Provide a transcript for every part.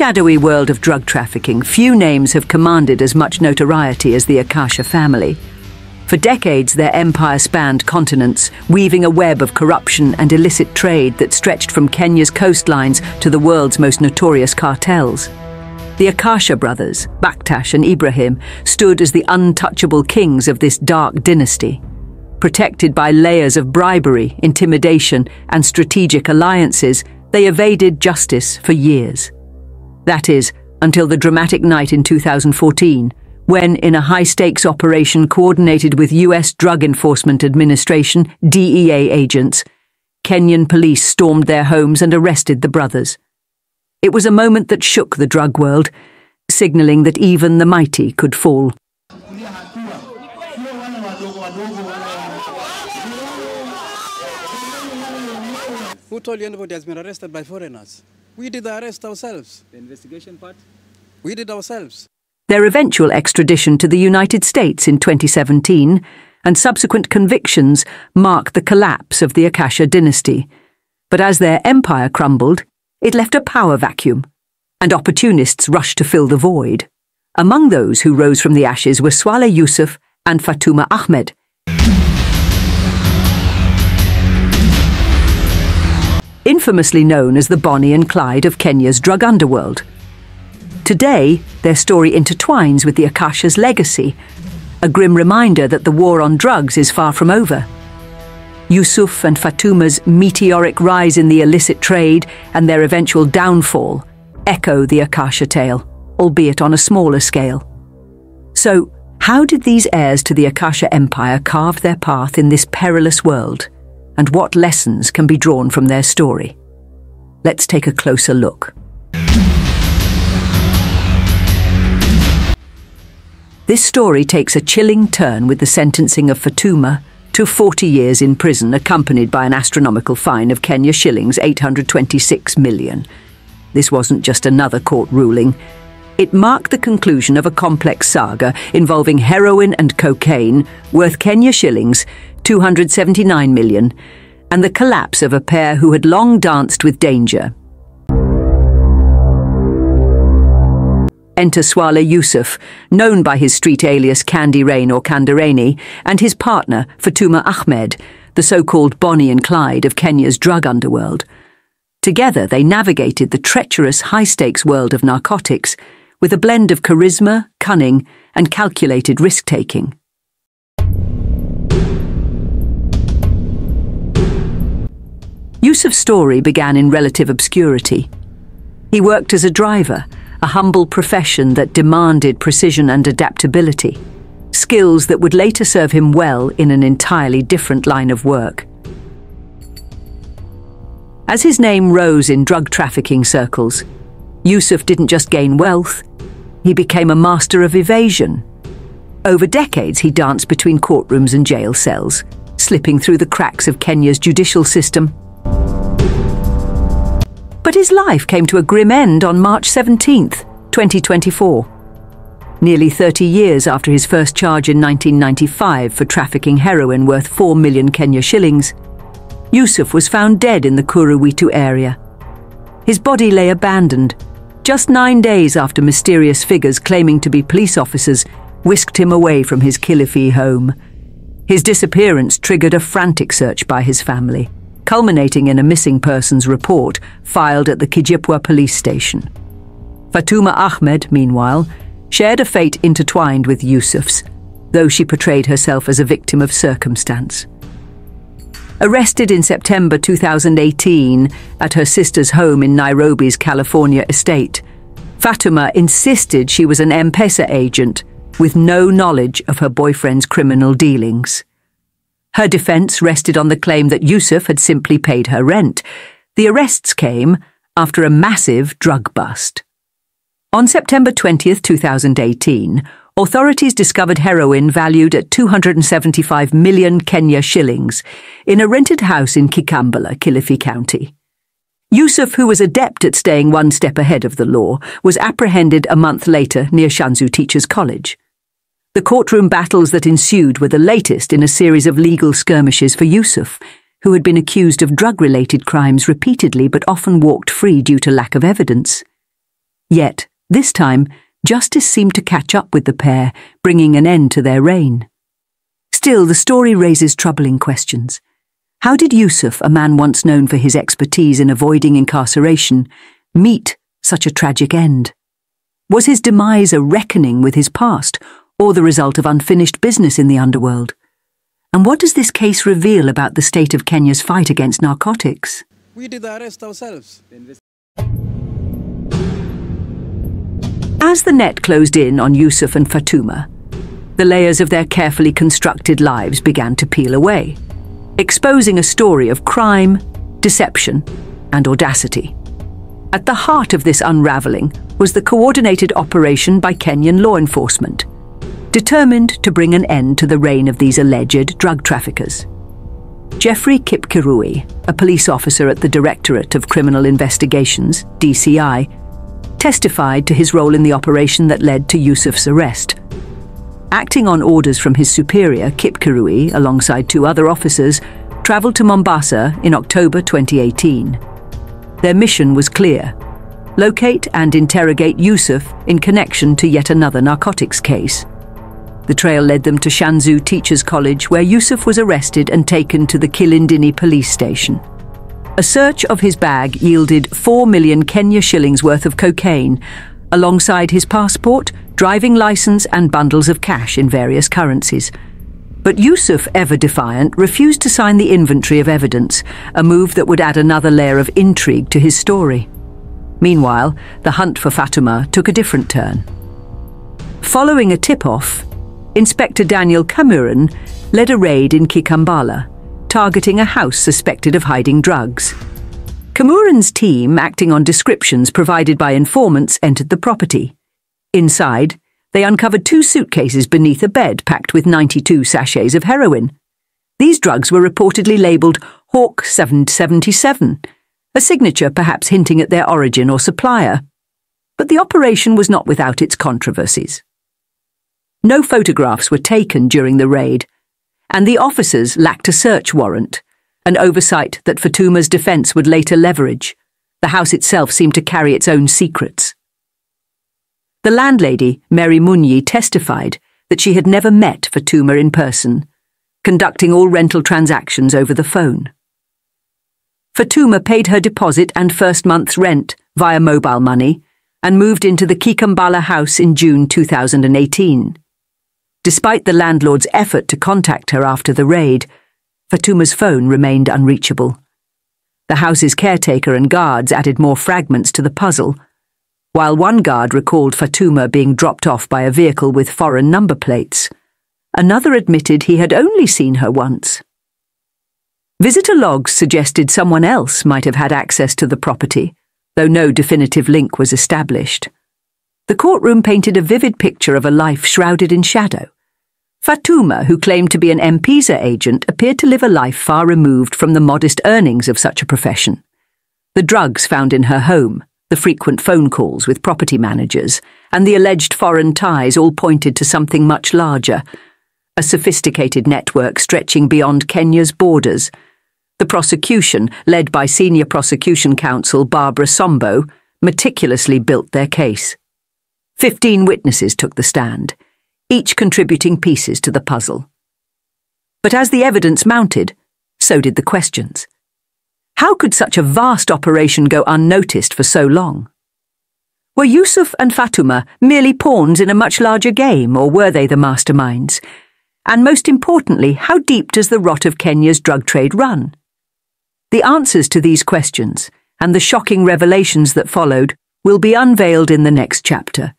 shadowy world of drug trafficking, few names have commanded as much notoriety as the Akasha family. For decades, their empire spanned continents, weaving a web of corruption and illicit trade that stretched from Kenya's coastlines to the world's most notorious cartels. The Akasha brothers, Baktash and Ibrahim, stood as the untouchable kings of this dark dynasty. Protected by layers of bribery, intimidation, and strategic alliances, they evaded justice for years. That is, until the dramatic night in 2014, when, in a high-stakes operation coordinated with US Drug Enforcement Administration (DEA) agents, Kenyan police stormed their homes and arrested the brothers. It was a moment that shook the drug world, signaling that even the mighty could fall. Who told you anybody has been arrested by foreigners? We did the arrest ourselves. The investigation part? We did ourselves. Their eventual extradition to the United States in 2017 and subsequent convictions marked the collapse of the Akasha dynasty. But as their empire crumbled, it left a power vacuum, and opportunists rushed to fill the void. Among those who rose from the ashes were Swaleh Yusuf and Fatuma Ahmed. Infamously known as the Bonnie and Clyde of Kenya's drug underworld. Today, their story intertwines with the Akasha's legacy, a grim reminder that the war on drugs is far from over. Yusuf and Fatuma's meteoric rise in the illicit trade and their eventual downfall echo the Akasha tale, albeit on a smaller scale. So, how did these heirs to the Akasha empire carve their path in this perilous world? And what lessons can be drawn from their story? Let's take a closer look. This story takes a chilling turn with the sentencing of Fatuma to 40 years in prison, accompanied by an astronomical fine of Kenya shillings 826 million. This wasn't just another court ruling. It marked the conclusion of a complex saga involving heroin and cocaine worth Kenya shillings 279 million, and the collapse of a pair who had long danced with danger. Enter Swaleh Yusuf, known by his street alias Candy Rain or Kandareni, and his partner, Fatuma Ahmed, the so-called Bonnie and Clyde of Kenya's drug underworld. Together they navigated the treacherous high-stakes world of narcotics with a blend of charisma, cunning, and calculated risk-taking. Yusuf's story began in relative obscurity. He worked as a driver, a humble profession that demanded precision and adaptability, skills that would later serve him well in an entirely different line of work. As his name rose in drug trafficking circles, Yusuf didn't just gain wealth, he became a master of evasion. Over decades he danced between courtrooms and jail cells, slipping through the cracks of Kenya's judicial system. But his life came to a grim end on March 17, 2024. Nearly 30 years after his first charge in 1995 for trafficking heroin worth 4 million Kenya shillings, Yusuf was found dead in the Kuruwitu area. His body lay abandoned, just 9 days after mysterious figures claiming to be police officers whisked him away from his Kilifi home. His disappearance triggered a frantic search by his family, culminating in a missing persons report filed at the Kijipwa police station. Fatuma Ahmed, meanwhile, shared a fate intertwined with Yusuf's, though she portrayed herself as a victim of circumstance. Arrested in September 2018 at her sister's home in Nairobi's California estate, Fatuma insisted she was an M-Pesa agent with no knowledge of her boyfriend's criminal dealings. Her defense rested on the claim that Yusuf had simply paid her rent. The arrests came after a massive drug bust. On September 20, 2018, authorities discovered heroin valued at 275 million Kenya shillings in a rented house in Kikambala, Kilifi County. Yusuf, who was adept at staying one step ahead of the law, was apprehended a month later near Shanzu Teachers College. The courtroom battles that ensued were the latest in a series of legal skirmishes for Yusuf, who had been accused of drug-related crimes repeatedly but often walked free due to lack of evidence. Yet, this time, justice seemed to catch up with the pair, bringing an end to their reign. Still, the story raises troubling questions. How did Yusuf, a man once known for his expertise in avoiding incarceration, meet such a tragic end? Was his demise a reckoning with his past, or the result of unfinished business in the underworld? And what does this case reveal about the state of Kenya's fight against narcotics? We did the arrest ourselves. As the net closed in on Yusuf and Fatuma, the layers of their carefully constructed lives began to peel away, exposing a story of crime, deception, and audacity. At the heart of this unraveling was the coordinated operation by Kenyan law enforcement, determined to bring an end to the reign of these alleged drug traffickers. Geoffrey Kipkirui, a police officer at the Directorate of Criminal Investigations, DCI, testified to his role in the operation that led to Yusuf's arrest. Acting on orders from his superior, Kipkirui, alongside 2 other officers, travelled to Mombasa in October 2018. Their mission was clear: locate and interrogate Yusuf in connection to yet another narcotics case. The trail led them to Shanzu Teachers College, where Yusuf was arrested and taken to the Kilindini police station. A search of his bag yielded 4 million Kenya shillings worth of cocaine, alongside his passport, driving licence and bundles of cash in various currencies. But Yusuf, ever defiant, refused to sign the inventory of evidence, a move that would add another layer of intrigue to his story. Meanwhile, the hunt for Fatuma took a different turn. Following a tip-off, Inspector Daniel Cameron led a raid in Kikambala, targeting a house suspected of hiding drugs. Cameron's team, acting on descriptions provided by informants, entered the property. Inside, they uncovered 2 suitcases beneath a bed packed with 92 sachets of heroin. These drugs were reportedly labelled Hawk 777, a signature perhaps hinting at their origin or supplier. But the operation was not without its controversies. No photographs were taken during the raid, and the officers lacked a search warrant, an oversight that Fatuma's defence would later leverage. The house itself seemed to carry its own secrets. The landlady, Mary Munyi, testified that she had never met Fatuma in person, conducting all rental transactions over the phone. Fatuma paid her deposit and first month's rent via mobile money and moved into the Kikambala house in June 2018. Despite the landlord's effort to contact her after the raid, Fatuma's phone remained unreachable. The house's caretaker and guards added more fragments to the puzzle. While one guard recalled Fatuma being dropped off by a vehicle with foreign number plates, another admitted he had only seen her once. Visitor logs suggested someone else might have had access to the property, though no definitive link was established. The courtroom painted a vivid picture of a life shrouded in shadow. Fatuma, who claimed to be an M-Pesa agent, appeared to live a life far removed from the modest earnings of such a profession. The drugs found in her home, the frequent phone calls with property managers, and the alleged foreign ties all pointed to something much larger, a sophisticated network stretching beyond Kenya's borders. The prosecution, led by Senior Prosecution Counsel Barbara Sombo, meticulously built their case. 15 witnesses took the stand, each contributing pieces to the puzzle. But as the evidence mounted, so did the questions. How could such a vast operation go unnoticed for so long? Were Yusuf and Fatuma merely pawns in a much larger game, or were they the masterminds? And most importantly, how deep does the rot of Kenya's drug trade run? The answers to these questions, and the shocking revelations that followed, will be unveiled in the next chapter.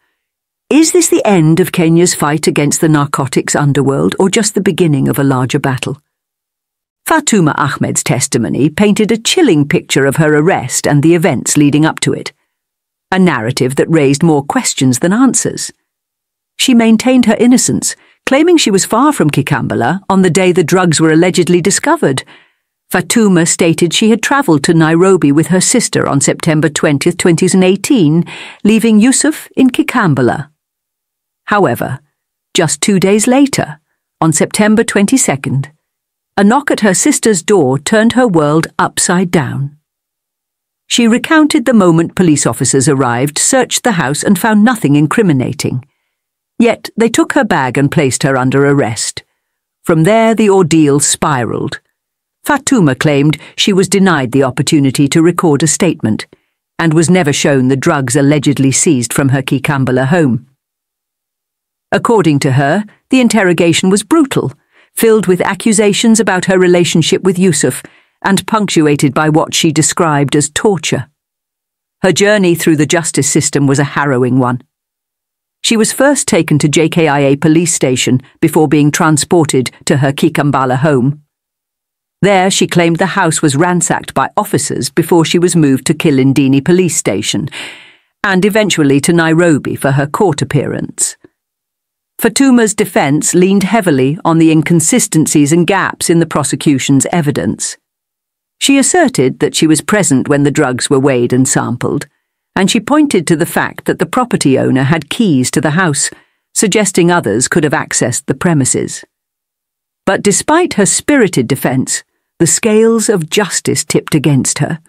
Is this the end of Kenya's fight against the narcotics underworld, or just the beginning of a larger battle? Fatuma Ahmed's testimony painted a chilling picture of her arrest and the events leading up to it, a narrative that raised more questions than answers. She maintained her innocence, claiming she was far from Kikambala on the day the drugs were allegedly discovered. Fatuma stated she had travelled to Nairobi with her sister on September 20, 2018, leaving Yusuf in Kikambala. However, just 2 days later, on September 22nd, a knock at her sister's door turned her world upside down. She recounted the moment police officers arrived, searched the house and found nothing incriminating. Yet they took her bag and placed her under arrest. From there the ordeal spiraled. Fatuma claimed she was denied the opportunity to record a statement and was never shown the drugs allegedly seized from her Kikambala home. According to her, the interrogation was brutal, filled with accusations about her relationship with Yusuf and punctuated by what she described as torture. Her journey through the justice system was a harrowing one. She was first taken to JKIA police station before being transported to her Kikambala home. There she claimed the house was ransacked by officers before she was moved to Kilindini police station, and eventually to Nairobi for her court appearance. Fatuma's defence leaned heavily on the inconsistencies and gaps in the prosecution's evidence. She asserted that she was present when the drugs were weighed and sampled, and she pointed to the fact that the property owner had keys to the house, suggesting others could have accessed the premises. But despite her spirited defence, the scales of justice tipped against her.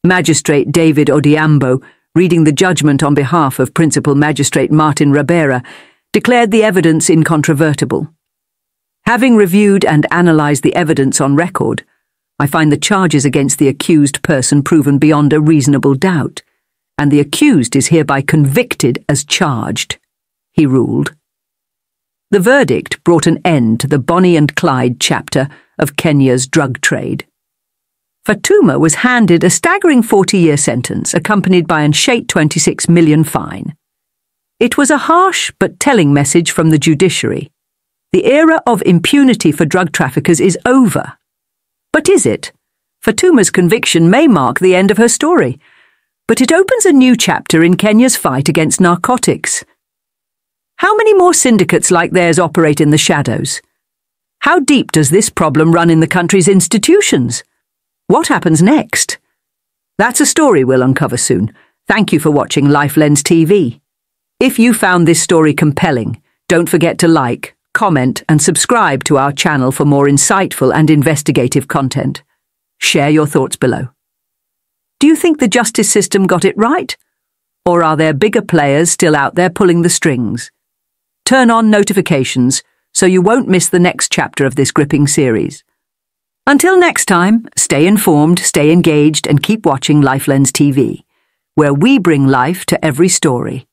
Magistrate David Odiambo, reading the judgment on behalf of Principal Magistrate Martin Rabera, declared the evidence incontrovertible. Having reviewed and analysed the evidence on record, I find the charges against the accused person proven beyond a reasonable doubt, and the accused is hereby convicted as charged, he ruled. The verdict brought an end to the Bonnie and Clyde chapter of Kenya's drug trade. Fatuma was handed a staggering 40-year sentence accompanied by an shate 26 million fine. It was a harsh but telling message from the judiciary. The era of impunity for drug traffickers is over. But is it? Fatuma's conviction may mark the end of her story, but it opens a new chapter in Kenya's fight against narcotics. How many more syndicates like theirs operate in the shadows? How deep does this problem run in the country's institutions? What happens next? That's a story we'll uncover soon. Thank you for watching Lifelens TV. If you found this story compelling, don't forget to like, comment and subscribe to our channel for more insightful and investigative content. Share your thoughts below. Do you think the justice system got it right? Or are there bigger players still out there pulling the strings? Turn on notifications so you won't miss the next chapter of this gripping series. Until next time, stay informed, stay engaged and keep watching Lifelens TV, where we bring life to every story.